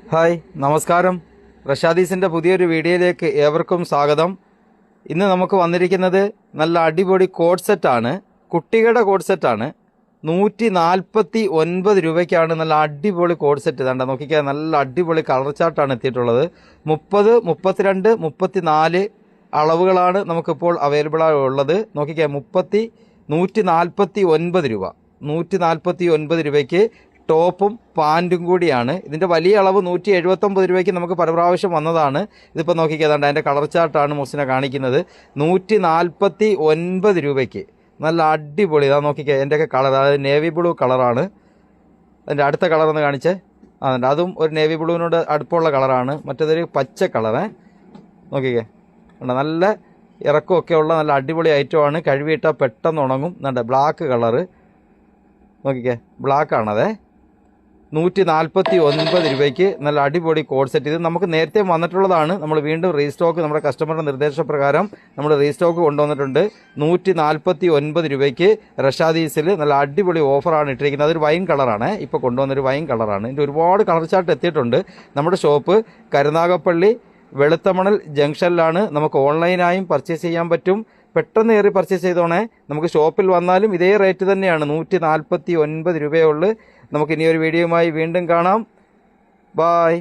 Hi നമസ്കാരം. റഷാദീസിൻ്റെ പുതിയൊരു വീഡിയോയിലേക്ക് ഏവർക്കും സ്വാഗതം. ഇന്ന് നമുക്ക് വന്നിരിക്കുന്നത് നല്ല അടിപൊളി കോഡ് സെറ്റാണ്, കുട്ടികളുടെ കോഡ് സെറ്റാണ്. 149 രൂപയ്ക്കാണ് നല്ല അടിപൊളി കോഡ് സെറ്റ്. ഇതാണ്ട നോക്കിക്കാൻ, നല്ല അടിപൊളി കളർ ചാർട്ടാണ് എത്തിയിട്ടുള്ളത്. 30, 32, 34 അളവുകളാണ് നമുക്കിപ്പോൾ അവൈലബിൾ ഉള്ളത്. നോക്കിക്കാൻ, 149 രൂപ. 149 രൂപയ്ക്ക് ടോപ്പും പാൻറ്റും കൂടിയാണ്. ഇതിൻ്റെ വലിയ അളവ് 179 രൂപയ്ക്ക് നമുക്ക് പല പ്രാവശ്യം വന്നതാണ്. ഇതിപ്പോൾ നോക്കിക്കാതാണ്ട് അതിൻ്റെ കളർ ചാർട്ടാണ് മോസിനെ കാണിക്കുന്നത്. 149 രൂപയ്ക്ക് നല്ല അടിപൊളി. ഇതാ നോക്കിക്കുക, എൻ്റെയൊക്കെ കളർ, അതായത് നേവി ബ്ലൂ കളറാണ്. അതിൻ്റെ അടുത്ത കളറൊന്ന് കാണിച്ചേ. അതും ഒരു നേവി ബ്ലൂവിനോട് അടുപ്പമുള്ള കളറാണ്. മറ്റേതൊരു പച്ച കളറേ. നോക്കിക്കേ, നല്ല ഇറക്കമൊക്കെ ഉള്ള നല്ല അടിപൊളി ഐറ്റമാണ്. കഴുകിയിട്ടാൽ പെട്ടെന്ന് ഉണങ്ങും. നല്ല ബ്ലാക്ക് കളറ് നോക്കിക്കേ, ബ്ലാക്കാണതേ. 149 രൂപയ്ക്ക് നല്ല അടിപൊളി കോഡ് സെറ്റ്. ഇത് നമുക്ക് നേരത്തെ വന്നിട്ടുള്ളതാണ്. നമ്മൾ വീണ്ടും റീസ്റ്റോക്ക്, നമ്മുടെ കസ്റ്റമറുടെ നിർദ്ദേശപ്രകാരം നമ്മൾ റീസ്റ്റോക്ക് കൊണ്ടുവന്നിട്ടുണ്ട്. 149 രൂപയ്ക്ക് റഷാദീസിൽ നല്ല അടിപൊളി ഓഫറാണ് ഇട്ടിരിക്കുന്നത്. അതൊരു വൈൻ കളറാണ്, ഇപ്പോൾ കൊണ്ടുവന്നൊരു വൈൻ കളറാണ്. ഇതിൻ്റെ ഒരുപാട് കളർ ചാർട്ട് എത്തിയിട്ടുണ്ട്. നമ്മുടെ ഷോപ്പ് കരുനാഗപ്പള്ളി വെളുത്തമണൽ ജംഗ്ഷനിലാണ്. നമുക്ക് ഓൺലൈനായും പർച്ചേസ് ചെയ്യാൻ പറ്റും. പെട്ടെന്ന് കയറി പർച്ചേസ് ചെയ്തോണേ. നമുക്ക് ഷോപ്പിൽ വന്നാലും ഇതേ റേറ്റ് തന്നെയാണ്, 149 രൂപയേ ഉള്ളൂ. നമുക്ക് ഇനിയൊരു വീഡിയോയുമായി വീണ്ടും കാണാം. ബായ്.